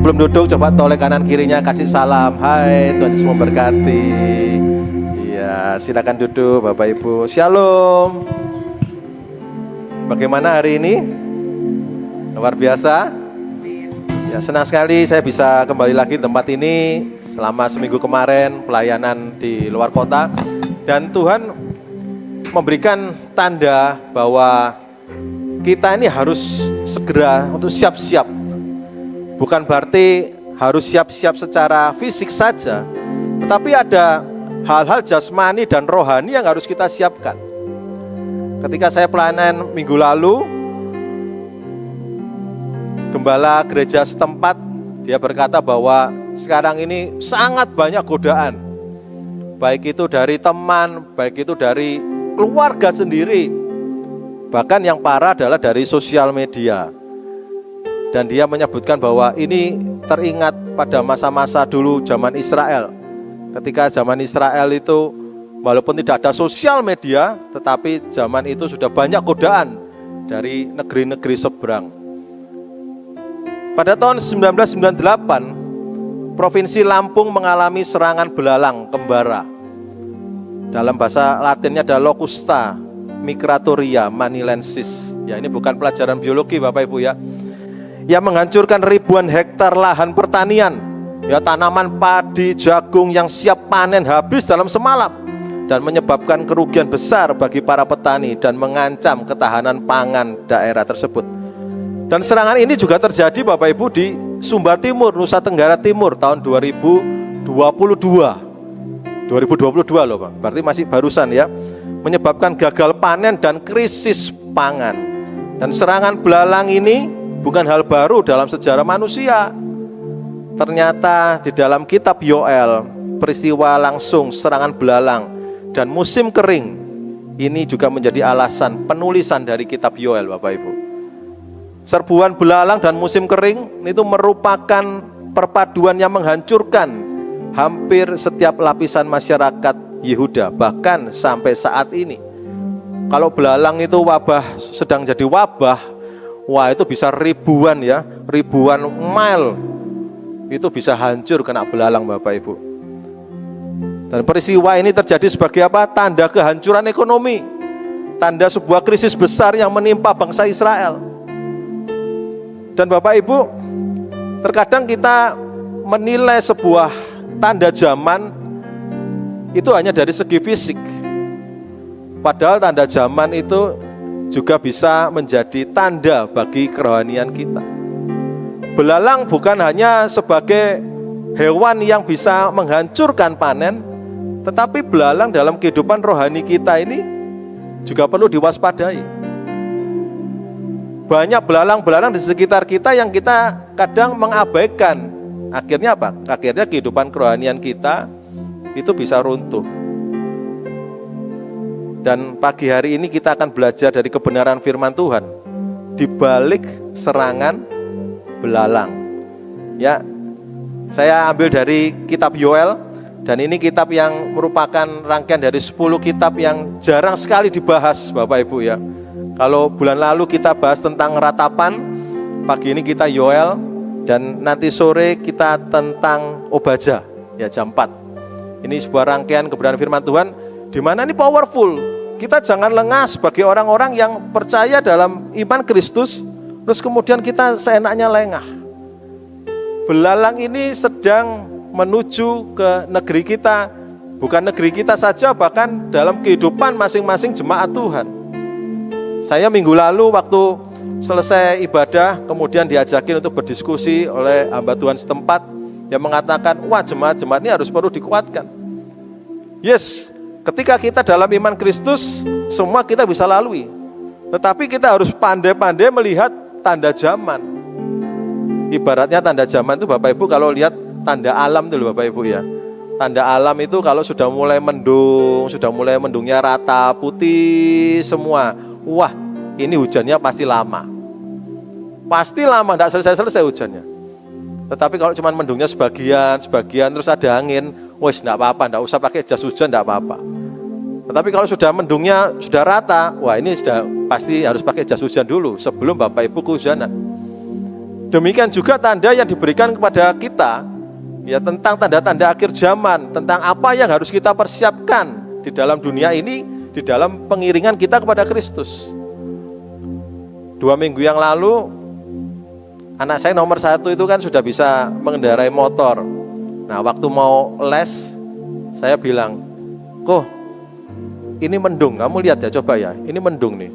sebelum duduk coba toleh kanan kirinya kasih salam. Hai, Tuhan Yesus memberkati. Iya, silakan duduk Bapak Ibu. Shalom. Bagaimana hari ini? Luar biasa. Ya, senang sekali saya bisa kembali lagi di tempat ini selama seminggu kemarin pelayanan di luar kota. Dan Tuhan memberikan tanda bahwa kita ini harus segera untuk siap-siap. Bukan berarti harus siap-siap secara fisik saja, tetapi ada hal-hal jasmani dan rohani yang harus kita siapkan. Ketika saya pelayanan minggu lalu, gembala gereja setempat, dia berkata bahwa sekarang ini sangat banyak godaan. Baik itu dari teman, baik itu dari keluarga sendiri. Bahkan yang parah adalah dari sosial media. Dan dia menyebutkan bahwa ini teringat pada masa-masa dulu zaman Israel. Ketika zaman Israel itu walaupun tidak ada sosial media, tetapi zaman itu sudah banyak godaan dari negeri-negeri seberang. Pada tahun 1998, Provinsi Lampung mengalami serangan belalang kembara. Dalam bahasa Latinnya ada Locusta migratoria manilensis. Ya, ini bukan pelajaran biologi Bapak Ibu ya. Yang menghancurkan ribuan hektar lahan pertanian. Ya, tanaman padi, jagung yang siap panen habis dalam semalam dan menyebabkan kerugian besar bagi para petani dan mengancam ketahanan pangan daerah tersebut. Dan serangan ini juga terjadi Bapak Ibu di Sumba Timur, Nusa Tenggara Timur tahun 2022 loh Pak, berarti masih barusan ya. Menyebabkan gagal panen dan krisis pangan. Dan serangan belalang ini bukan hal baru dalam sejarah manusia. Ternyata di dalam kitab Yoel, peristiwa langsung serangan belalang dan musim kering ini juga menjadi alasan penulisan dari kitab Yoel Bapak Ibu. Serbuan belalang dan musim kering itu merupakan perpaduan yang menghancurkan hampir setiap lapisan masyarakat Yehuda, bahkan sampai saat ini. Kalau belalang itu wabah, sedang jadi wabah, wah itu bisa ribuan ya, ribuan mile itu bisa hancur kena belalang Bapak Ibu. Dan peristiwa ini terjadi sebagai apa? Tanda kehancuran ekonomi, tanda sebuah krisis besar yang menimpa bangsa Israel. Dan Bapak Ibu, terkadang kita menilai sebuah tanda zaman itu hanya dari segi fisik. Padahal tanda zaman itu juga bisa menjadi tanda bagi kerohanian kita. Belalang bukan hanya sebagai hewan yang bisa menghancurkan panen, tetapi belalang dalam kehidupan rohani kita ini juga perlu diwaspadai. Banyak belalang-belalang di sekitar kita yang kita kadang mengabaikan. Akhirnya apa? Akhirnya kehidupan kerohanian kita itu bisa runtuh. Dan pagi hari ini kita akan belajar dari kebenaran firman Tuhan di balik serangan belalang. Ya, saya ambil dari kitab Yoel, dan ini kitab yang merupakan rangkaian dari 10 kitab yang jarang sekali dibahas Bapak Ibu ya. Kalau bulan lalu kita bahas tentang ratapan, pagi ini kita Yoel, dan nanti sore kita tentang Obaja ya jam 4. Ini sebuah rangkaian kebenaran firman Tuhan di mana ini powerful. Kita jangan lengah sebagai orang-orang yang percaya dalam iman Kristus, terus kemudian kita seenaknya lengah. Belalang ini sedang menuju ke negeri kita, bukan negeri kita saja, bahkan dalam kehidupan masing-masing jemaat Tuhan. Saya minggu lalu waktu selesai ibadah, kemudian diajakin untuk berdiskusi oleh hamba Tuhan setempat yang mengatakan, wah jemaat-jemaat ini harus perlu dikuatkan. Yes, ketika kita dalam iman Kristus, semua kita bisa lalui. Tetapi kita harus pandai-pandai melihat tanda zaman. Ibaratnya tanda zaman itu Bapak Ibu kalau lihat tanda alam itu Bapak Ibu ya. Tanda alam itu kalau sudah mulai mendung, sudah mulai mendungnya rata, putih semua. Wah, ini hujannya pasti lama. Pasti lama, tidak selesai-selesai hujannya. Tetapi kalau cuma mendungnya sebagian terus ada angin, wes tidak apa-apa, tidak usah pakai jas hujan, tidak apa-apa. Tetapi kalau sudah mendungnya sudah rata, wah ini sudah pasti harus pakai jas hujan dulu sebelum Bapak Ibu kehujanan. Demikian juga tanda yang diberikan kepada kita, ya, tentang tanda-tanda akhir zaman, tentang apa yang harus kita persiapkan di dalam dunia ini, di dalam pengiringan kita kepada Kristus. 2 minggu yang lalu, anak saya nomor 1 itu kan sudah bisa mengendarai motor. Nah, waktu mau les, saya bilang, "Kok, ini mendung, kamu lihat ya, coba ya, ini mendung nih.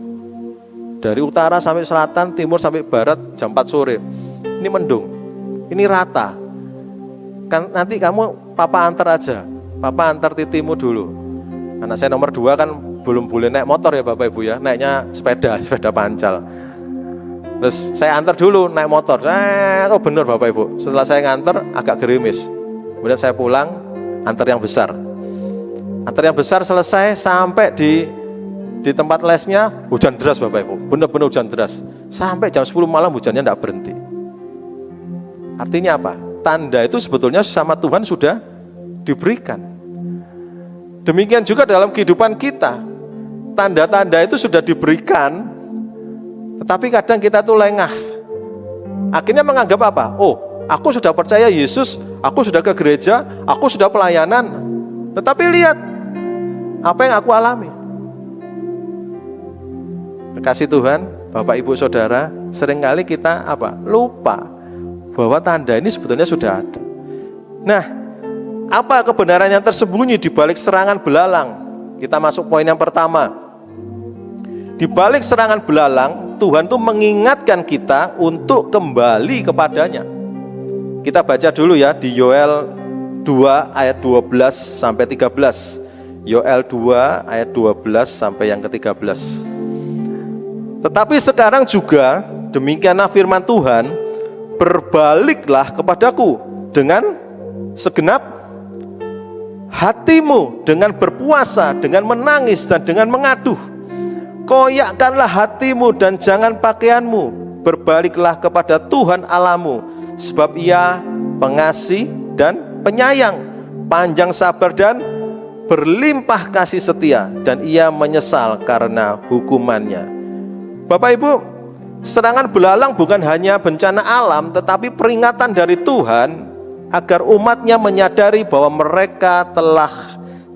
Dari utara sampai selatan, timur sampai barat, jam 4 sore. Ini mendung, ini rata. Kan nanti kamu papa antar aja, papa antar titimu dulu." Anak saya nomor 2 kan belum boleh naik motor ya Bapak Ibu ya, naiknya sepeda pancal. Terus saya antar dulu naik motor. Oh benar Bapak Ibu, setelah saya nganter agak gerimis. Kemudian saya pulang, antar yang besar. Antar yang besar selesai, sampai di tempat lesnya hujan deras Bapak Ibu, benar-benar hujan deras. Sampai jam 10 malam hujannya tidak berhenti. Artinya apa? Tanda itu sebetulnya sama Tuhan sudah diberikan. Demikian juga dalam kehidupan kita, tanda-tanda itu sudah diberikan, tetapi kadang kita tuh lengah. Akhirnya menganggap apa? Oh, aku sudah percaya Yesus, aku sudah ke gereja, aku sudah pelayanan. Tetapi lihat apa yang aku alami. Kasih Tuhan, Bapak Ibu Saudara, seringkali kita lupa bahwa tanda ini sebetulnya sudah ada. Nah, apa kebenaran yang tersembunyi di balik serangan belalang? Kita masuk poin yang pertama. Di balik serangan belalang, Tuhan tuh mengingatkan kita untuk kembali kepadanya. Kita baca dulu ya di Yoel 2 ayat 12 sampai 13. Yoel 2 ayat 12 sampai yang ke-13. Tetapi sekarang juga demikianlah firman Tuhan, berbaliklah kepadaku dengan segenap hatimu, dengan berpuasa, dengan menangis dan dengan mengaduh. Koyakkanlah hatimu dan jangan pakaianmu. Berbaliklah kepada Tuhan Allahmu, sebab Ia pengasih dan penyayang, panjang sabar dan berlimpah kasih setia, dan Ia menyesal karena hukumannya. Bapak Ibu, serangan belalang bukan hanya bencana alam, tetapi peringatan dari Tuhan agar umatnya menyadari bahwa mereka telah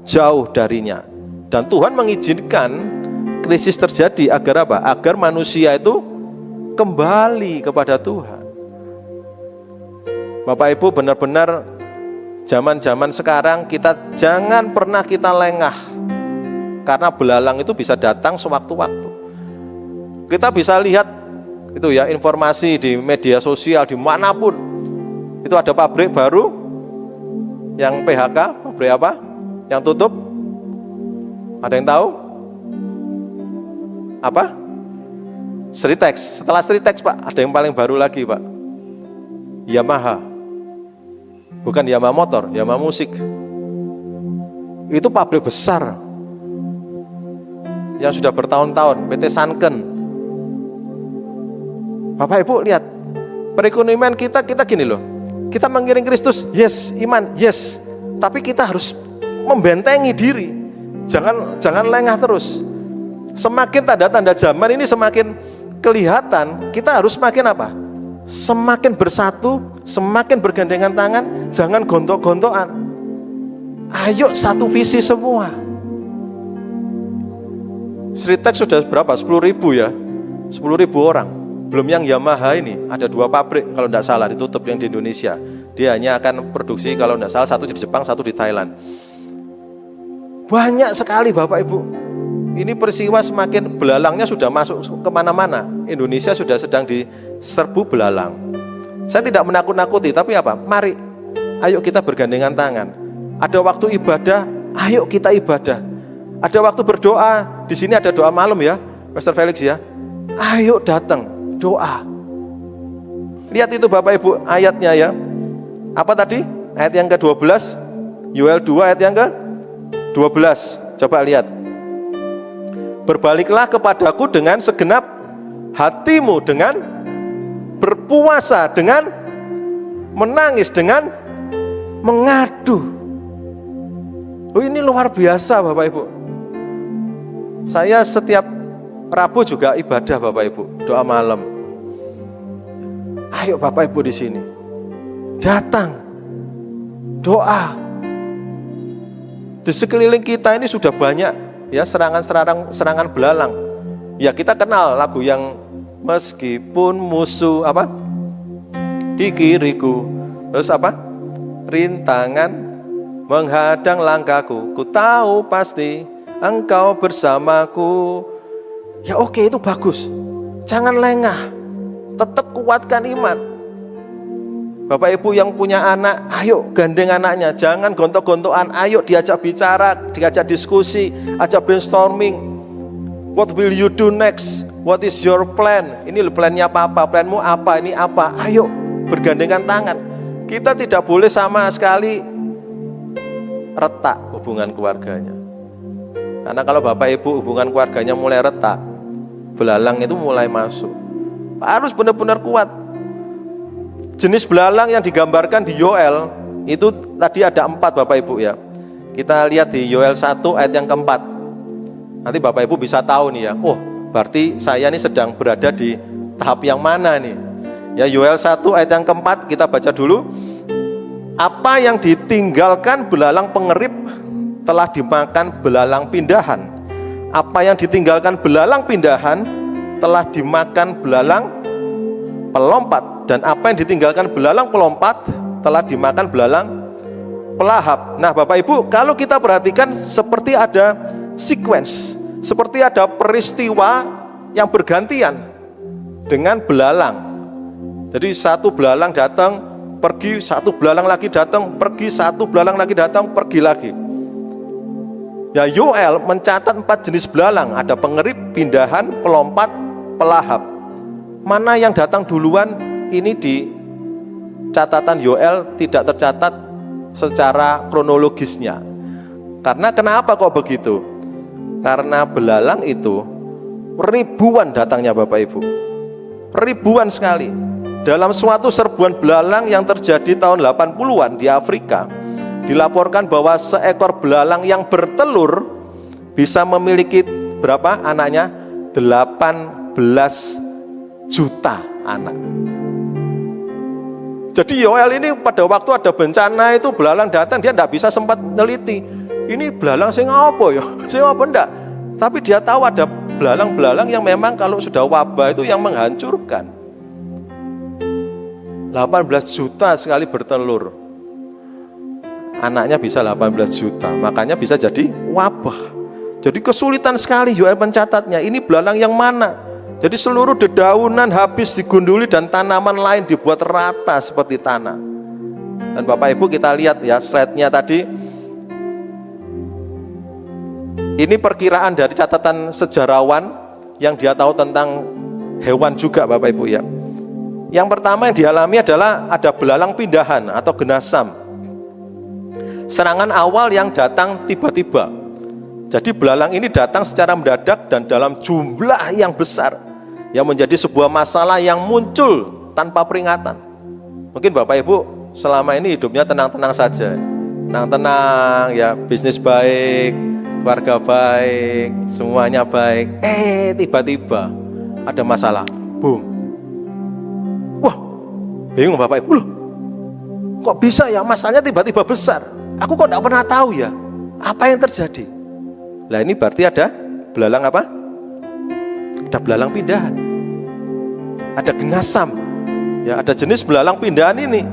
jauh darinya. Dan Tuhan mengizinkan krisis terjadi agar apa? Agar manusia itu kembali kepada Tuhan. Bapak Ibu, benar-benar zaman-zaman sekarang kita jangan pernah kita lengah, karena belalang itu bisa datang sewaktu-waktu. Kita bisa lihat itu ya, informasi di media sosial dimanapun, itu ada pabrik baru yang PHK, pabrik apa? Yang tutup? Ada yang tahu? Apa? Sritex. Setelah Sritex Pak, ada yang paling baru lagi Pak, Yamaha. Bukan Yamaha motor, Yamaha musik. Itu pabrik besar yang sudah bertahun-tahun, PT Sanken. Bapak Ibu lihat, perekonomian kita gini loh. Kita mengiring Kristus, yes, iman, yes. Tapi kita harus membentengi diri. Jangan lengah terus. Semakin tanda-tanda zaman ini semakin kelihatan, kita harus semakin apa? Semakin bersatu, semakin bergandengan tangan, jangan gontok-gontokan. Ayo satu visi semua. Sritex sudah berapa? 10.000 ya? 10.000 orang. Belum yang Yamaha ini, ada 2 pabrik kalau tidak salah ditutup yang di Indonesia. Dia hanya akan produksi kalau tidak salah 1 di Jepang, 1 di Thailand. Banyak sekali Bapak Ibu. Ini peristiwa semakin belalangnya sudah masuk kemana-mana. Indonesia sudah sedang diserbu belalang. Saya tidak menakut-nakuti, tapi apa? Mari, ayo kita bergandengan tangan. Ada waktu ibadah, ayo kita ibadah. Ada waktu berdoa, di sini ada doa malam ya, Pastor Felix ya. Ayo datang. Doa. Lihat itu Bapak Ibu ayatnya ya. Apa tadi? Ayat yang ke-12, Yoel 2 ayat yang ke-12. Coba lihat. Berbaliklah kepadaku dengan segenap hatimu, dengan berpuasa, dengan menangis, dengan mengadu. Oh, ini luar biasa Bapak Ibu. Saya setiap Rabu juga ibadah Bapak Ibu, doa malam. Ayo Bapak Ibu di sini, datang, doa. Di sekeliling kita ini sudah banyak ya serangan belalang. Ya kita kenal lagu yang meskipun musuh di kiriku, terus rintangan menghadang langkahku, ku tahu pasti engkau bersamaku. Ya oke, itu bagus. Jangan lengah, tetap kuatkan iman. Bapak Ibu yang punya anak, ayo gandeng anaknya, jangan gontok-gontokan, ayo diajak bicara, diajak diskusi, ajak brainstorming. What will you do next? What is your plan? Ini plannya apa? Planmu apa? Ini apa? Ayo bergandengan tangan. Kita tidak boleh sama sekali retak hubungan keluarganya. Karena kalau Bapak Ibu hubungan keluarganya mulai retak, belalang itu mulai masuk. Harus benar-benar kuat. Jenis belalang yang digambarkan di Yoel itu tadi ada 4 Bapak Ibu ya. Kita lihat di Yoel 1 ayat yang keempat. Nanti Bapak Ibu bisa tahu nih ya. Oh, berarti saya ini sedang berada di tahap yang mana nih? Ya, Yoel 1 ayat yang keempat kita baca dulu. Apa yang ditinggalkan belalang pengerip telah dimakan belalang pindahan. Apa yang ditinggalkan belalang pindahan telah dimakan belalang pelompat. Dan apa yang ditinggalkan belalang pelompat telah dimakan belalang pelahap. Nah Bapak Ibu, kalau kita perhatikan seperti ada sequence, seperti ada peristiwa yang bergantian dengan belalang. Jadi satu belalang datang, pergi, satu belalang lagi datang, pergi, satu belalang lagi datang, pergi lagi. Ya, Yoel mencatat 4 jenis belalang, ada pengerip, pindahan, pelompat, pelahap. Mana yang datang duluan? Ini di catatan Yoel tidak tercatat secara kronologisnya. Karena kenapa kok begitu? Karena belalang itu ribuan datangnya Bapak Ibu. Ribuan sekali. Dalam suatu serbuan belalang yang terjadi tahun 80-an di Afrika, dilaporkan bahwa seekor belalang yang bertelur bisa memiliki berapa anaknya? 18 juta anak. Jadi Yoel ini pada waktu ada bencana itu belalang datang, dia tidak bisa sempat neliti. Ini belalang sing apa ya? Sing apa enggak? Tapi dia tahu ada belalang-belalang yang memang kalau sudah wabah itu yang menghancurkan. 18 juta sekali bertelur. Anaknya bisa 18 juta, makanya bisa jadi wabah. Jadi kesulitan sekali Yoel mencatatnya. Ini belalang yang mana? Jadi seluruh dedaunan habis digunduli dan tanaman lain dibuat rata seperti tanah. Dan Bapak Ibu kita lihat ya slide-nya tadi. Ini perkiraan dari catatan sejarawan yang dia tahu tentang hewan juga Bapak Ibu ya. Yang pertama yang dialami adalah ada belalang pindahan atau genasam. Serangan awal yang datang tiba-tiba. Jadi belalang ini datang secara mendadak dan dalam jumlah yang besar, yang menjadi sebuah masalah yang muncul tanpa peringatan. Mungkin Bapak Ibu selama ini hidupnya tenang-tenang saja, tenang-tenang ya, bisnis baik, keluarga baik, semuanya baik. Tiba-tiba ada masalah, boom. Wah, bingung Bapak Ibu, loh, kok bisa ya masalahnya tiba-tiba besar? Aku kok tidak pernah tahu ya, apa yang terjadi? Lah ini berarti ada belalang apa? Ada belalang pindahan, ada genasam, ya ada jenis belalang pindahan ini.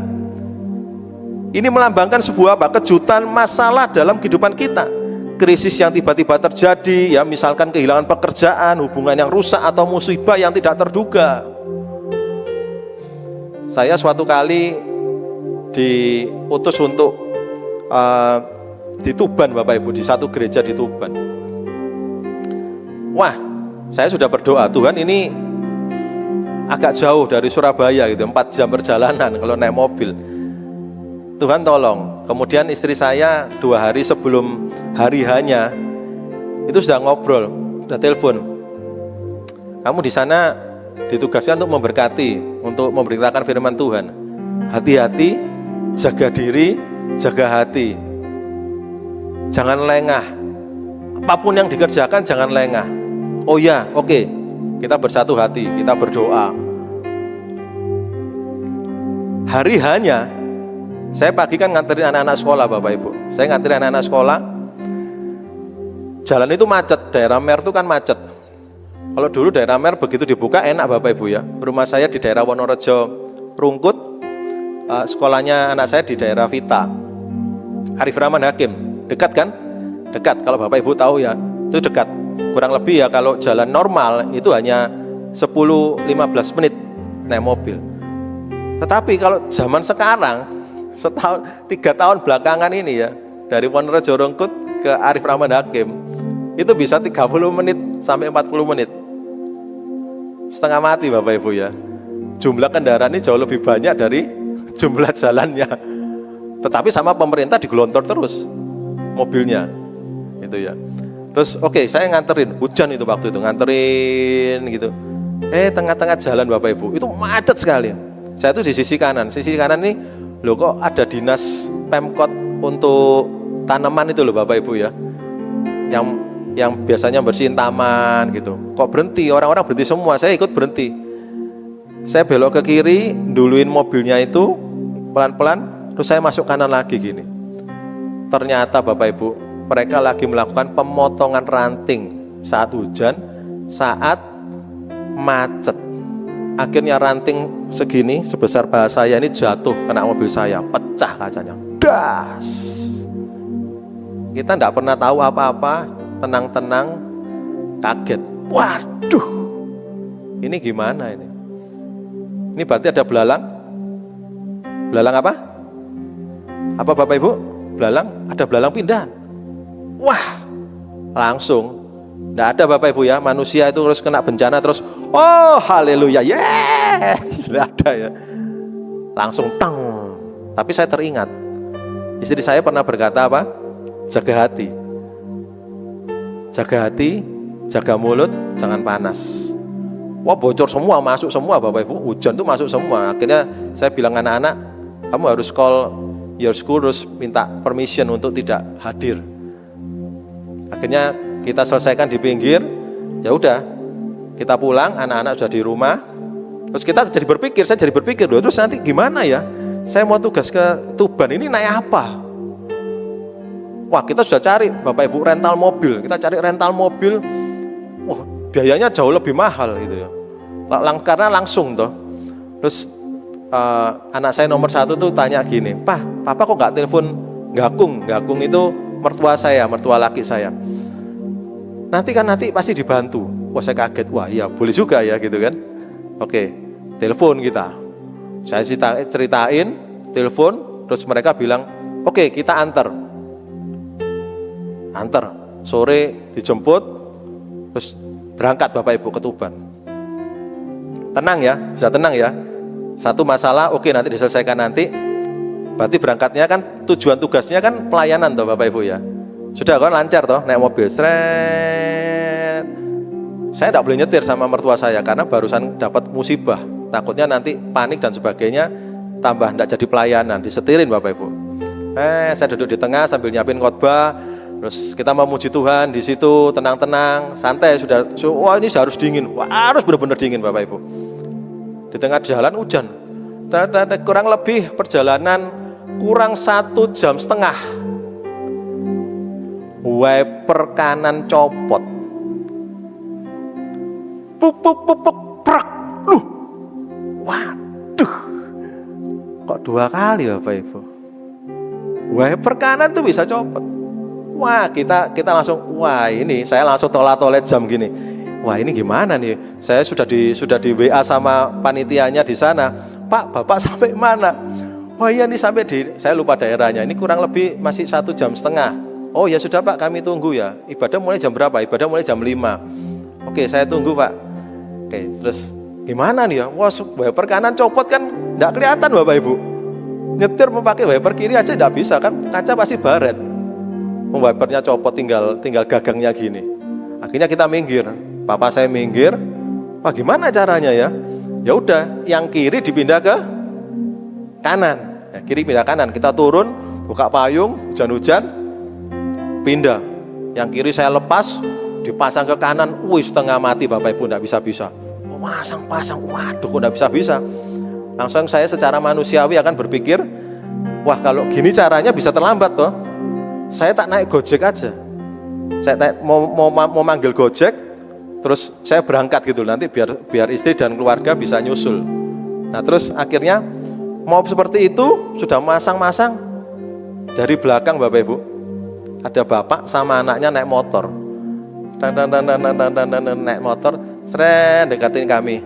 Ini melambangkan sebuah kejutan masalah dalam kehidupan kita, krisis yang tiba-tiba terjadi, ya misalkan kehilangan pekerjaan, hubungan yang rusak atau musibah yang tidak terduga. Saya suatu kali diutus untuk di Tuban Bapak Ibu, di satu gereja di Tuban. Wah, saya sudah berdoa, Tuhan ini agak jauh dari Surabaya gitu, 4 jam perjalanan kalau naik mobil. Tuhan tolong. Kemudian istri saya 2 hari sebelum hari hanya itu sudah ngobrol, sudah telepon. Kamu di sana ditugaskan untuk memberkati, untuk memberitakan firman Tuhan. Hati-hati, jaga diri, jaga hati. Jangan lengah. Apapun yang dikerjakan jangan lengah. Oh ya, oke. Kita bersatu hati, kita berdoa. Hari hanya, saya pagi kan nganterin anak-anak sekolah Bapak Ibu. Saya nganterin anak-anak sekolah, jalan itu macet, daerah Mer itu kan macet. Kalau dulu daerah Mer begitu dibuka enak Bapak Ibu ya. Rumah saya di daerah Wonorejo Rungkut, sekolahnya anak saya di daerah Vita, Arif Rahman Hakim, dekat kan? Dekat, kalau Bapak Ibu tahu ya, itu dekat. Kurang lebih ya kalau jalan normal itu hanya 10-15 menit naik mobil. Tetapi kalau zaman sekarang, 3 tahun belakangan ini ya, dari Wonorejo Rungkut ke Arif Rahman Hakim, itu bisa 30 menit sampai 40 menit. Setengah mati Bapak Ibu ya. Jumlah kendaraan ini jauh lebih banyak dari jumlah jalannya. Tetapi sama pemerintah digelontor terus mobilnya. Itu ya. Terus saya nganterin, hujan itu waktu itu, nganterin gitu. Tengah-tengah jalan Bapak Ibu, itu macet sekali. Saya tuh di sisi kanan nih, loh kok ada dinas Pemkot untuk tanaman itu loh Bapak Ibu ya. Yang biasanya bersihin taman gitu. Kok berhenti, orang-orang berhenti semua, saya ikut berhenti. Saya belok ke kiri, duluin mobilnya itu pelan-pelan, terus saya masuk kanan lagi gini. Ternyata Bapak Ibu, mereka lagi melakukan pemotongan ranting saat hujan, saat macet. Akhirnya ranting segini sebesar paha saya ini jatuh kena mobil saya, pecah kacanya, das. Kita enggak pernah tahu apa-apa, tenang-tenang, kaget. Waduh, ini gimana ini? Ini berarti ada belalang. Belalang apa? Apa Bapak Ibu? Belalang, ada belalang pindahan. Wah, langsung. Nggak ada Bapak Ibu ya, manusia itu terus kena bencana terus, oh haleluya, yes, nggak ada ya. Langsung tang. Tapi saya teringat, istri saya pernah berkata apa? Jaga hati. Jaga hati, jaga mulut, jangan panas. Wah bocor semua, masuk semua Bapak Ibu, hujan tuh masuk semua. Akhirnya saya bilang anak-anak, kamu harus call your school, terus minta permission untuk tidak hadir. Akhirnya kita selesaikan di pinggir, ya udah, kita pulang, anak-anak sudah di rumah. Terus saya jadi berpikir, loh, terus nanti gimana ya? Saya mau tugas ke Tuban, ini naik apa? Wah, kita sudah cari Bapak Ibu rental mobil, kita cari rental mobil, wah biayanya jauh lebih mahal gitu ya. Karena langsung toh. Terus anak saya nomor 1 tuh tanya gini, Papa kok nggak telepon Gakung? Gakung itu mertua saya, mertua laki saya. Nanti pasti dibantu. Wah saya kaget, wah iya boleh juga ya gitu kan. Oke, telepon kita. Saya ceritain, telepon, terus mereka bilang, oke kita antar, sore dijemput, terus berangkat Bapak Ibu ke Tuban. Tenang ya, sudah tenang ya. Satu masalah, oke nanti diselesaikan nanti. Berarti berangkatnya kan tujuan tugasnya kan pelayanan toh Bapak Ibu ya. Sudah kan lancar toh naik mobil, seret. Saya tidak boleh nyetir sama mertua saya karena barusan dapat musibah. Takutnya nanti panik dan sebagainya, tambah tidak jadi pelayanan, disetirin Bapak Ibu. Saya duduk di tengah sambil nyiapin khotbah, terus kita memuji Tuhan di situ, tenang-tenang, santai sudah. Wah ini harus dingin, wah harus benar-benar dingin Bapak Ibu. Di tengah jalan hujan, kurang lebih perjalanan kurang 1,5 jam. Wiper kanan copot, prak, waduh, kok 2 kali Bapak Ibu, wiper kanan tuh bisa copot. Wah kita langsung, wah ini saya langsung tolet jam gini, wah ini gimana nih? Saya sudah di WA sama panitianya di sana, Pak Bapak sampai mana? Wah iya nih sampai saya lupa daerahnya, ini kurang lebih masih 1,5 jam. Oh ya sudah Pak, kami tunggu ya. Ibadah mulai jam berapa? Ibadah mulai jam 5. Oke, saya tunggu Pak. Oke, terus gimana nih ya? Wah, wiper kanan copot kan enggak kelihatan Bapak Ibu. Nyetir memakai wiper kiri aja enggak bisa kan, kaca pasti baret. Wipernya copot, tinggal gagangnya gini. Akhirnya kita minggir. Papa saya minggir. Wah, gimana caranya ya? Ya udah, yang kiri dipindah ke kanan. Ya, kiri pindah kanan. Kita turun, buka payung, hujan-hujan, pindah. Yang kiri saya lepas, dipasang ke kanan, setengah mati Bapak Ibu, enggak bisa. Pasang, waduh kok enggak bisa. Langsung saya secara manusiawi akan berpikir, wah kalau gini caranya bisa terlambat toh. Saya tak naik Gojek aja. Saya mau manggil Gojek, terus saya berangkat gitu, nanti biar istri dan keluarga bisa nyusul. Nah terus akhirnya mau seperti itu, sudah masang-masang, dari belakang Bapak Ibu ada bapak sama anaknya naik motor, naik motor, seren dekatin kami.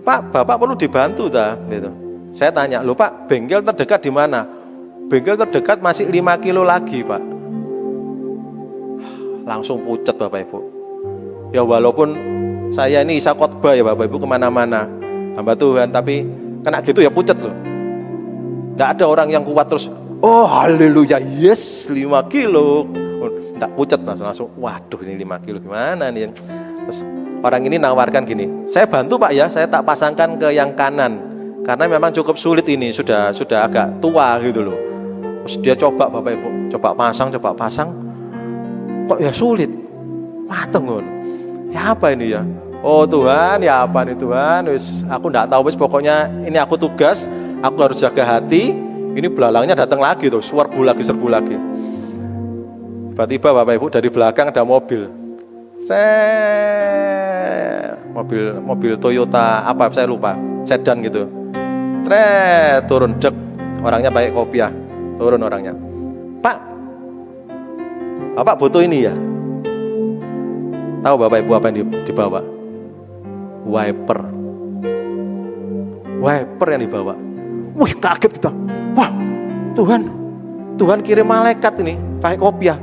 Pak, bapak perlu dibantu dah, gitu. Saya tanya, loh Pak, bengkel terdekat di mana? Bengkel terdekat masih 5 kilo lagi Pak. Langsung pucat Bapak Ibu. Ya walaupun saya ini isa khotbah ya Bapak Ibu kemana-mana, hamba Tuhan, tapi kena gitu ya pucat loh. Tidak ada orang yang kuat terus, oh haleluya, yes 5 kilo. Tak pucat langsung, waduh ini 5 kilo gimana nih. Terus orang ini nawarkan gini, saya bantu Pak ya, saya tak pasangkan ke yang kanan, karena memang cukup sulit ini, sudah agak tua gitu loh. Terus dia coba Bapak Ibu, coba pasang, kok ya sulit, mateng. Ya apa ini ya? Oh Tuhan, ya apa nih Tuhan? Wis, aku enggak tahu wis, pokoknya ini aku tugas, aku harus jaga hati. Ini belalangnya datang lagi tuh, serbu lagi. Tiba-tiba Bapak Ibu dari belakang ada mobil. Mobil Toyota apa saya lupa, sedan gitu. Turun jek, orangnya pakai kopiah. Turun orangnya. Pak, Bapak butuh ini ya? Tahu Bapak Ibu apa yang dibawa? Wiper yang dibawa. Wih, kaget kita. Wah, Tuhan kirim malaikat ini pakai kopiah.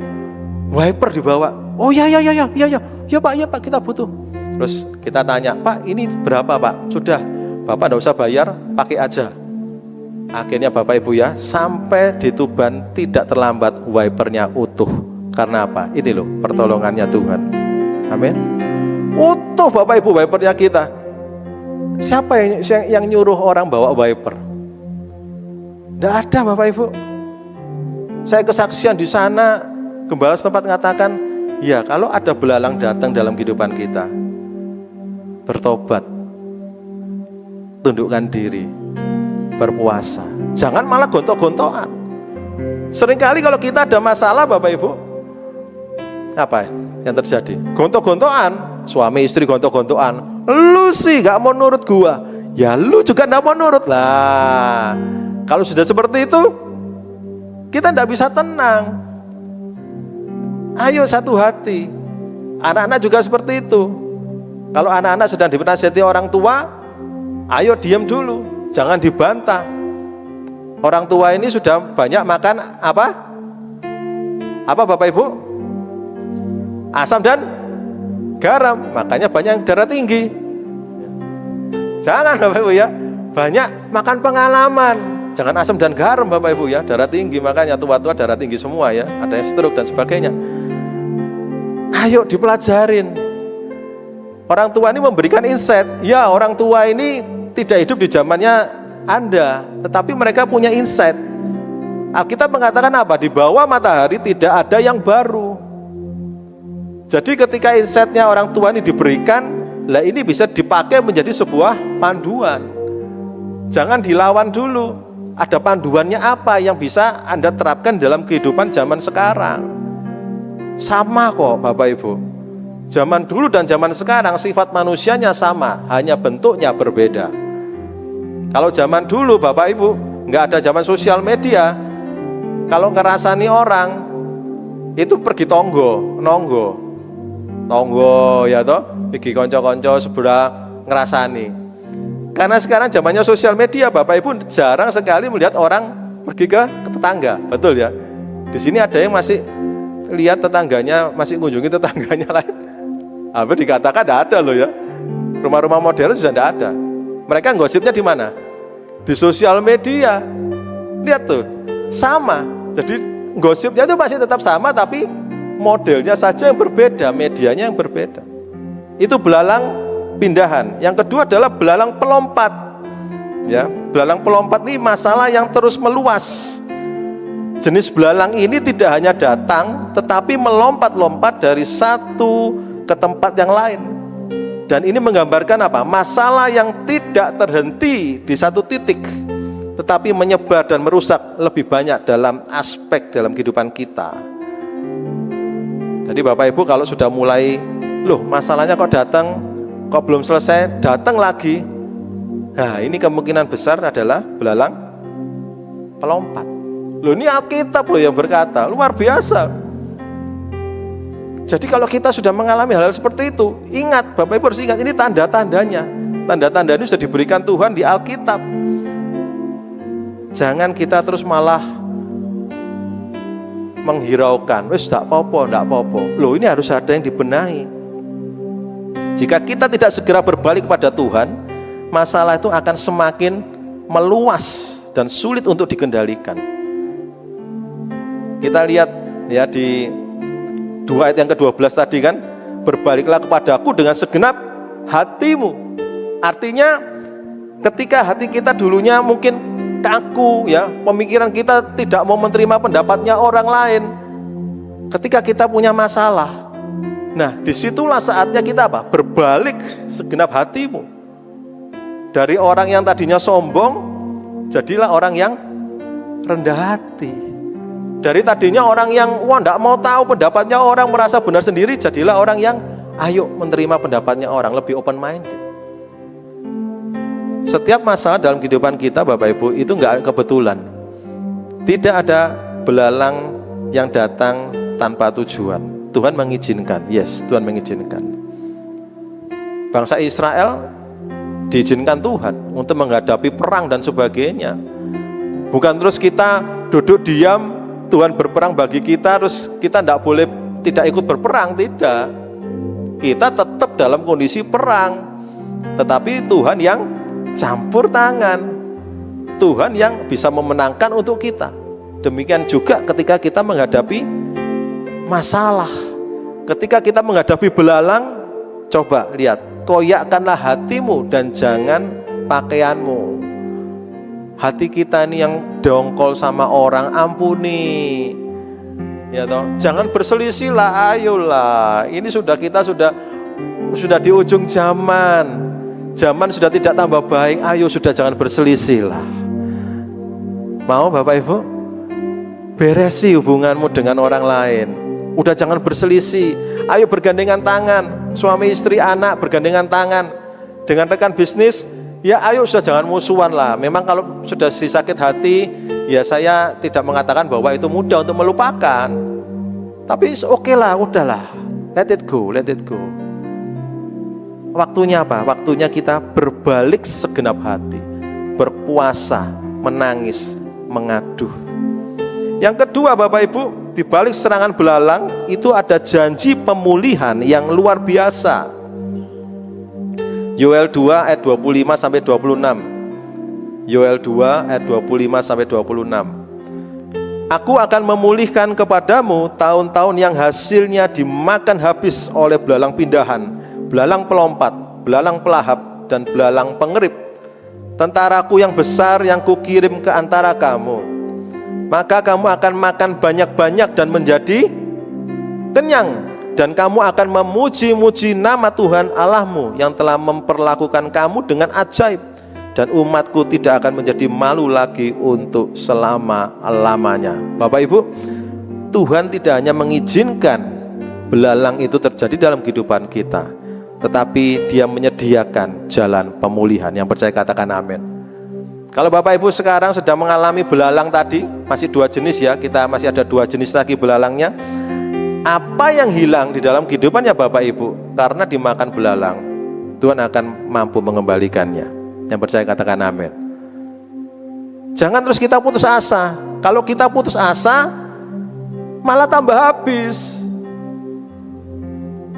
Wiper dibawa. Oh ya Pak, kita butuh. Terus kita tanya, Pak ini berapa Pak? Sudah, Bapak enggak usah bayar, pakai aja. Akhirnya Bapak Ibu ya, sampai di Tuban tidak terlambat, wipernya utuh. Karena apa? Ini loh pertolongannya Tuhan. Amin. Utuh Bapak Ibu wipernya kita. Siapa yang nyuruh orang bawa wiper? Tidak ada Bapak Ibu. Saya kesaksian di sana, gembala setempat mengatakan, ya kalau ada belalang datang dalam kehidupan kita, bertobat, tundukkan diri, berpuasa, jangan malah gontok-gontokan. Seringkali kalau kita ada masalah Bapak Ibu, apa yang terjadi? Gontok-gontokan, suami istri gontok-gontokan. Lu sih gak mau nurut gua, ya lu juga gak mau nurut lah. Kalau sudah seperti itu, kita gak bisa tenang. Ayo satu hati. Anak-anak juga seperti itu. Kalau anak-anak sedang dinasihati orang tua, ayo diam dulu, jangan dibantah. Orang tua ini sudah banyak makan apa? Apa Bapak Ibu? Asam dan garam, makanya banyak yang darah tinggi. Jangan Bapak Ibu ya, banyak makan pengalaman. Jangan asam dan garam Bapak Ibu ya, darah tinggi, makanya tua-tua darah tinggi semua ya, ada yang stroke dan sebagainya. Ayo dipelajarin. Orang tua ini memberikan insight. Ya, orang tua ini tidak hidup di zamannya Anda, tetapi mereka punya insight. Alkitab mengatakan apa? Di bawah matahari tidak ada yang baru. Jadi ketika insight-nya orang tua ini diberikan, lah ini bisa dipakai menjadi sebuah panduan. Jangan dilawan dulu. Ada panduannya apa yang bisa Anda terapkan dalam kehidupan zaman sekarang. Sama kok Bapak Ibu. Zaman dulu dan zaman sekarang sifat manusianya sama, hanya bentuknya berbeda. Kalau zaman dulu Bapak Ibu nggak ada zaman sosial media, kalau ngerasani orang itu pergi nonggo ya toh, pergi konco-konco sebelah ngerasani. Karena sekarang zamannya sosial media, Bapak Ibu jarang sekali melihat orang pergi ke tetangga, betul ya? Di sini ada yang masih lihat tetangganya, masih kunjungi tetangganya lain. Hampir dikatakan tidak ada loh ya. Rumah-rumah modern sudah tidak ada. Mereka gosipnya di mana? Di sosial media. Lihat tuh, sama. Jadi gosipnya itu masih tetap sama, tapi modelnya saja yang berbeda, medianya yang berbeda. Itu belalang pindahan. Yang kedua adalah belalang pelompat. Ya, belalang pelompat ini masalah yang terus meluas. Jenis belalang ini tidak hanya datang, tetapi melompat-lompat dari satu ke tempat yang lain. Dan ini menggambarkan apa? Masalah yang tidak terhenti di satu titik, tetapi menyebar dan merusak lebih banyak dalam aspek dalam kehidupan kita. Jadi Bapak Ibu kalau sudah mulai, loh masalahnya kok datang, kok belum selesai, datang lagi. Nah ini kemungkinan besar adalah belalang pelompat. Loh ini Alkitab loh yang berkata, luar biasa. Jadi kalau kita sudah mengalami hal-hal seperti itu, ingat, Bapak Ibu harus ingat, ini tanda-tandanya. Tanda-tanda ini sudah diberikan Tuhan di Alkitab. Jangan kita terus malah menghiraukan, wes tak apa-apa, tak apa-apa. Loh ini harus ada yang dibenahi. Jika kita tidak segera berbalik kepada Tuhan, masalah itu akan semakin meluas dan sulit untuk dikendalikan. Kita lihat ya di 2 ayat yang ke-12 tadi kan, berbaliklah kepadaku dengan segenap hatimu. Artinya ketika hati kita dulunya mungkin kaku ya, pemikiran kita tidak mau menerima pendapatnya orang lain. Ketika kita punya masalah, nah disitulah saatnya kita apa? Berbalik segenap hatimu. Dari orang yang tadinya sombong, jadilah orang yang rendah hati. Dari tadinya orang yang enggak mau tahu pendapatnya orang, merasa benar sendiri, jadilah orang yang ayo menerima pendapatnya orang, lebih open minded. Setiap masalah dalam kehidupan kita Bapak Ibu itu enggak kebetulan. Tidak ada belalang yang datang tanpa tujuan. Tuhan mengizinkan. Yes, Tuhan mengizinkan. Bangsa Israel diizinkan Tuhan untuk menghadapi perang dan sebagainya. Bukan terus kita duduk diam, Tuhan berperang bagi kita, terus kita tidak ikut berperang, tidak. Kita tetap dalam kondisi perang, tetapi Tuhan yang campur tangan, Tuhan yang bisa memenangkan untuk kita. Demikian juga ketika kita menghadapi masalah, ketika kita menghadapi belalang, coba lihat, koyakkanlah hatimu dan jangan pakaianmu. Hati kita ini yang dongkol sama orang, ampuni. Ya toh, jangan berselisih lah, ayolah. Ini kita sudah di ujung zaman. Zaman sudah tidak tambah baik, ayo sudah jangan berselisih lah. Mau Bapak Ibu? Beresi hubunganmu dengan orang lain. Udah jangan berselisih. Ayo bergandengan tangan, suami istri anak bergandengan tangan. Dengan rekan bisnis, ya ayo sudah jangan musuhan lah. Memang kalau sudah sakit hati, ya saya tidak mengatakan bahwa itu mudah untuk melupakan. Tapi oke lah, udahlah. Let it go, let it go. Waktunya apa? Waktunya kita berbalik segenap hati. Berpuasa, menangis, mengaduh. Yang kedua Bapak Ibu, di balik serangan belalang itu ada janji pemulihan yang luar biasa. Yoel 2 ayat 25 sampai 26. Yoel 2 ayat 25 sampai 26. Aku akan memulihkan kepadamu tahun-tahun yang hasilnya dimakan habis oleh belalang pindahan, belalang pelompat, belalang pelahap, dan belalang pengerip. Tentaraku yang besar yang kukirim ke antara kamu. Maka kamu akan makan banyak-banyak dan menjadi kenyang. Dan kamu akan memuji-muji nama Tuhan Allahmu yang telah memperlakukan kamu dengan ajaib. Dan umatku tidak akan menjadi malu lagi untuk selama-lamanya. Bapak Ibu, Tuhan tidak hanya mengizinkan belalang itu terjadi dalam kehidupan kita, tetapi Dia menyediakan jalan pemulihan. Yang percaya katakan amin. Kalau Bapak Ibu sekarang sedang mengalami belalang tadi, masih 2 jenis ya, kita masih ada 2 jenis lagi belalangnya. Apa yang hilang di dalam kehidupannya Bapak Ibu karena dimakan belalang, Tuhan akan mampu mengembalikannya. Yang percaya katakan amin. Jangan terus kita putus asa. Kalau kita putus asa, malah tambah habis.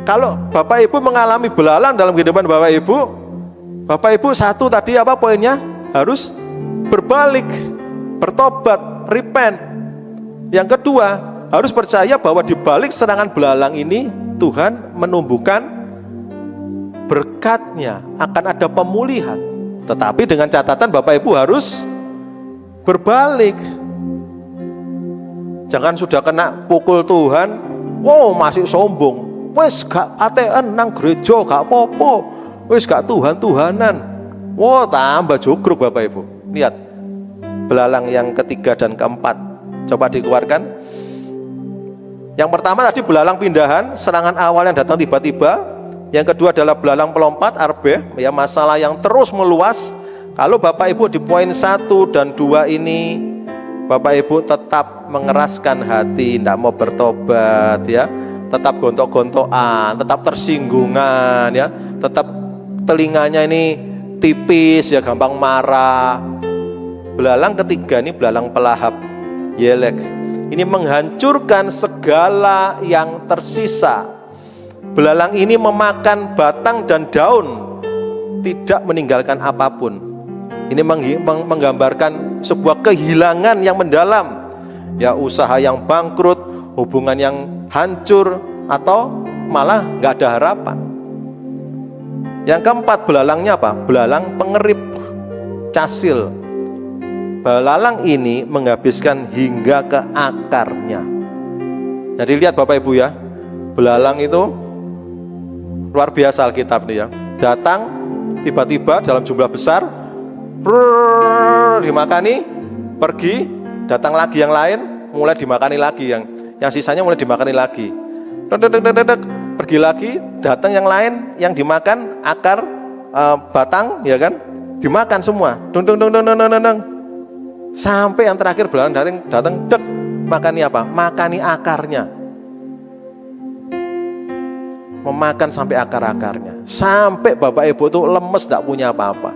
Kalau Bapak Ibu mengalami belalang dalam kehidupan Bapak Ibu satu tadi apa poinnya? Harus berbalik, bertobat, repent. Yang kedua, harus percaya bahwa di balik serangan belalang ini Tuhan menumbuhkan berkat-Nya, akan ada pemulihan. Tetapi dengan catatan Bapak Ibu harus berbalik. Jangan sudah kena pukul Tuhan, wow masih sombong, wes gak atean nang gereja gak apa-apa, wis gak Tuhan-Tuhanan. Wah, tambah jugruk Bapak Ibu. Lihat belalang yang ketiga dan keempat, coba dikeluarkan. Yang pertama tadi belalang pindahan, serangan awal yang datang tiba-tiba. Yang kedua adalah belalang pelompat, arbeh, ya, masalah yang terus meluas. Kalau Bapak Ibu di poin 1 dan 2 ini Bapak Ibu tetap mengeraskan hati, tidak mau bertobat, ya, tetap gontok-gontokan, tetap tersinggungan, ya, tetap telinganya ini tipis, ya, gampang marah. Belalang ketiga ini belalang pelahap, yelek. Ini menghancurkan segala yang tersisa. Belalang ini memakan batang dan daun, tidak meninggalkan apapun. Ini menggambarkan sebuah kehilangan yang mendalam, ya, usaha yang bangkrut, hubungan yang hancur, atau malah nggak ada harapan. Yang keempat belalangnya apa? Belalang pengerip, casil. Belalang ini menghabiskan hingga ke akarnya. Jadi lihat Bapak Ibu, ya, belalang itu luar biasa Alkitab nih, ya. Datang tiba-tiba dalam jumlah besar, dimakani, pergi, datang lagi yang lain, mulai dimakani lagi, yang sisanya mulai dimakani lagi. Pergi lagi, datang yang lain, yang dimakan akar, batang, ya kan, dimakan semua. Sampai yang terakhir belalang datang dek, makani apa? Makani akarnya. Memakan sampai akar-akarnya, sampai Bapak Ibu tuh lemes, tidak punya apa-apa.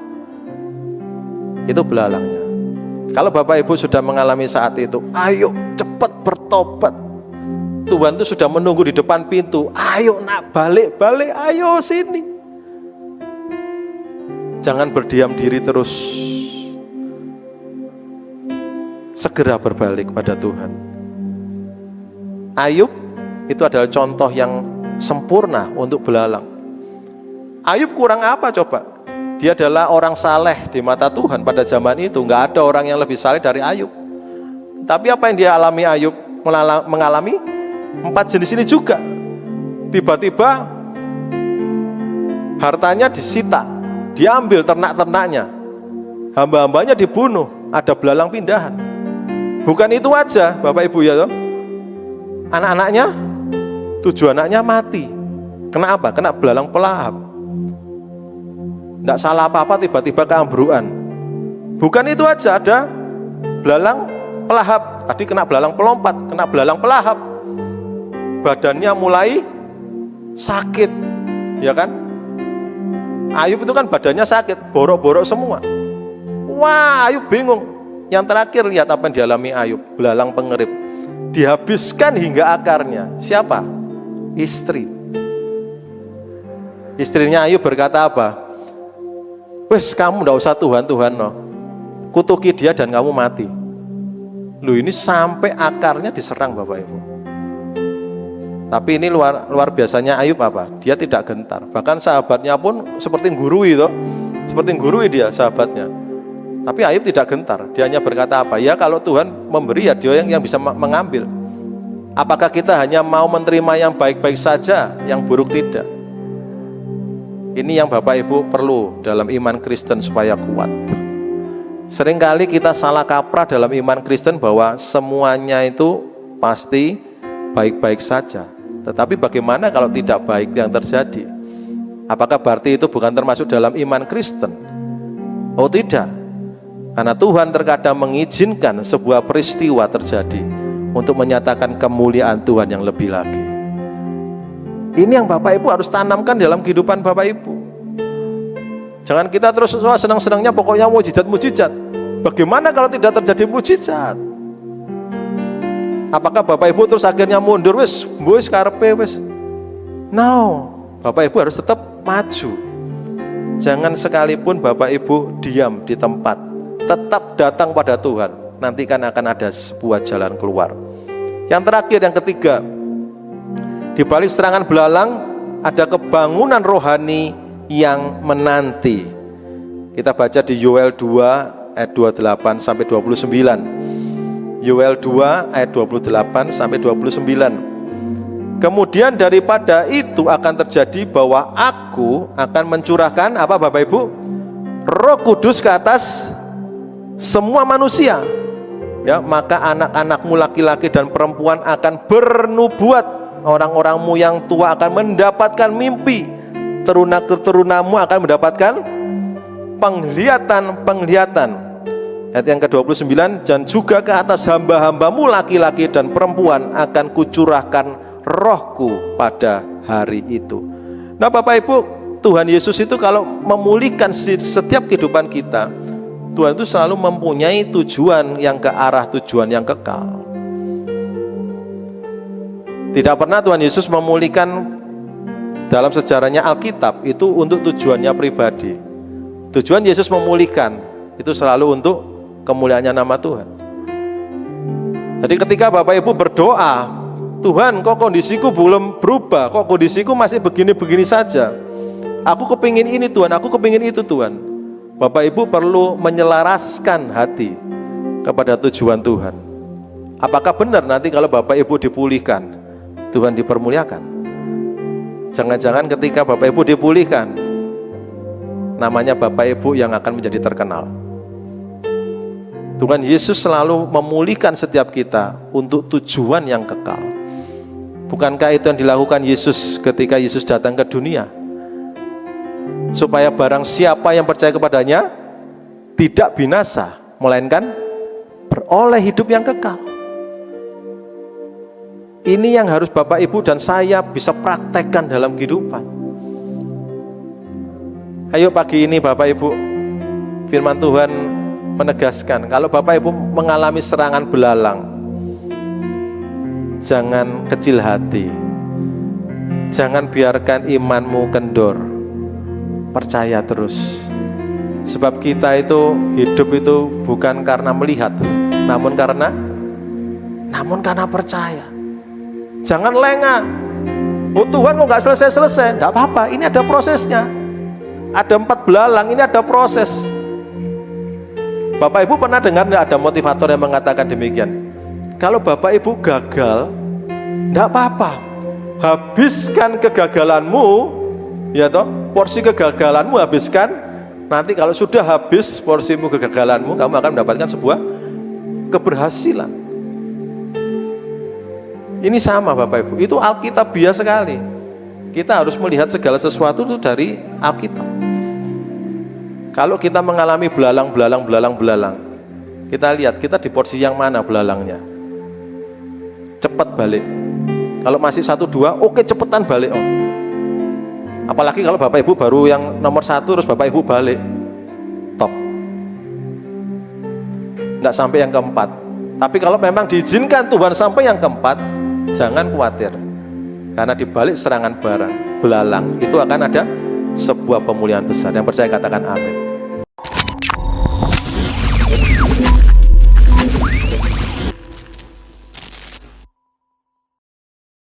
Itu belalangnya. Kalau Bapak Ibu sudah mengalami saat itu, ayo cepat bertobat. Tuhan itu sudah menunggu di depan pintu. Ayo nak, balik, ayo sini. Jangan berdiam diri terus. Segera berbalik pada Tuhan. Ayub itu adalah contoh yang sempurna untuk belalang. Ayub kurang apa coba? Dia adalah orang saleh di mata Tuhan pada zaman itu. Nggak ada orang yang lebih saleh dari Ayub. Tapi apa yang dia alami Ayub? Mengalami 4 jenis ini juga. Tiba-tiba hartanya disita, diambil ternak-ternaknya, hamba-hambanya dibunuh, ada belalang pindahan. Bukan itu aja Bapak Ibu, ya toh? Anak-anaknya, 7 anaknya mati. Kena apa? Kena belalang pelahap. Tidak salah apa-apa, tiba-tiba keambruan. Bukan itu aja, ada belalang pelahap. Tadi kena belalang pelompat, kena belalang pelahap. Badannya mulai sakit, ya kan? Ayub itu kan badannya sakit, borok-borok semua. Wah, Ayub bingung. Yang terakhir lihat apa yang dialami Ayub, belalang pengerip. Dihabiskan hingga akarnya. Siapa? Istri. Istrinya Ayub berkata apa? Wes, kamu ndak usah Tuhan-Tuhan, no. Kutuki dia dan kamu mati. Lu ini sampai akarnya diserang Bapak Ibu. Tapi ini luar biasanya Ayub apa? Dia tidak gentar. Bahkan sahabatnya pun seperti gurui itu, seperti gurui dia sahabatnya. Tapi Ayub tidak gentar. Dia hanya berkata apa? Ya kalau Tuhan memberi, ya dia yang bisa mengambil. Apakah kita hanya mau menerima yang baik-baik saja, yang buruk tidak? Ini yang Bapak Ibu perlu dalam iman Kristen supaya kuat. Seringkali kita salah kaprah dalam iman Kristen bahwa semuanya itu pasti baik-baik saja. Tetapi bagaimana kalau tidak baik yang terjadi? Apakah berarti itu bukan termasuk dalam iman Kristen? Oh tidak. Karena Tuhan terkadang mengizinkan sebuah peristiwa terjadi untuk menyatakan kemuliaan Tuhan yang lebih lagi. Ini yang Bapak Ibu harus tanamkan dalam kehidupan Bapak Ibu. Jangan kita terus senang-senangnya pokoknya mujizat-mujizat. Bagaimana kalau tidak terjadi mujizat? Apakah Bapak Ibu terus akhirnya mundur, wis karepe wis? No, Bapak Ibu harus tetap maju. Jangan sekalipun Bapak Ibu diam di tempat. Tetap datang pada Tuhan. Nanti kan akan ada sebuah jalan keluar. Yang terakhir, yang ketiga, di balik serangan belalang ada kebangunan rohani yang menanti. Kita baca di Yoel 2 ayat 28 sampai 29. Yoel 2 ayat 28 sampai 29. Kemudian daripada itu akan terjadi bahwa aku akan mencurahkan apa Bapak Ibu? Roh Kudus ke atas semua manusia. Ya, maka anak-anakmu laki-laki dan perempuan akan bernubuat, orang-orangmu yang tua akan mendapatkan mimpi, teruna-terunamu akan mendapatkan penglihatan-penglihatan. Ayat yang ke-29, dan juga ke atas hamba-hambamu laki-laki dan perempuan akan kucurahkan rohku pada hari itu. Nah Bapak Ibu, Tuhan Yesus itu kalau memulihkan setiap kehidupan kita, Tuhan itu selalu mempunyai tujuan yang ke arah tujuan yang kekal. Tidak pernah Tuhan Yesus memulihkan dalam sejarahnya Alkitab itu untuk tujuannya pribadi. Tujuan Yesus memulihkan itu selalu untuk kemuliaannya nama Tuhan. Jadi ketika Bapak Ibu berdoa, Tuhan, kok kondisiku belum berubah, kok kondisiku masih begini-begini saja, aku kepingin ini Tuhan, aku kepingin itu Tuhan. Bapak Ibu perlu menyelaraskan hati kepada tujuan Tuhan. Apakah benar nanti kalau Bapak Ibu dipulihkan, Tuhan dipermuliakan? Jangan-jangan ketika Bapak Ibu dipulihkan, namanya Bapak Ibu yang akan menjadi terkenal. Tuhan Yesus selalu memulihkan setiap kita untuk tujuan yang kekal. Bukankah itu yang dilakukan Yesus ketika Yesus datang ke dunia? Supaya barang siapa yang percaya kepadanya tidak binasa, melainkan beroleh hidup yang kekal. Ini yang harus Bapak Ibu dan saya bisa praktekkan dalam kehidupan. Ayo pagi ini Bapak Ibu, firman Tuhan menegaskan, kalau Bapak Ibu mengalami serangan belalang, jangan kecil hati, jangan biarkan imanmu kendor, percaya terus. Sebab kita itu hidup itu bukan karena melihat, namun karena percaya. Jangan lengah. Oh Tuhan kok nggak selesai-selesai? Nggak apa-apa, ini ada prosesnya. Ada 4 belalang, ini ada proses. Bapak Ibu pernah dengar ada motivator yang mengatakan demikian? Kalau Bapak Ibu gagal, enggak apa-apa. Habiskan kegagalanmu, ya toh, porsi kegagalanmu habiskan. Nanti kalau sudah habis porsimu kegagalanmu, kamu akan mendapatkan sebuah keberhasilan. Ini sama Bapak Ibu, itu Alkitabiah sekali. Kita harus melihat segala sesuatu itu dari Alkitab. Kalau kita mengalami belalang, kita lihat kita di porsi yang mana belalangnya. Cepat balik. Kalau masih 1, 2, oke cepetan balik om. Apalagi kalau Bapak Ibu baru yang nomor 1 terus Bapak Ibu balik, top. Nggak sampai yang keempat. Tapi kalau memang diizinkan Tuhan sampai yang keempat, jangan khawatir. Karena di balik serangan belalang itu akan ada sebuah pemulihan besar. Yang percaya katakan amin.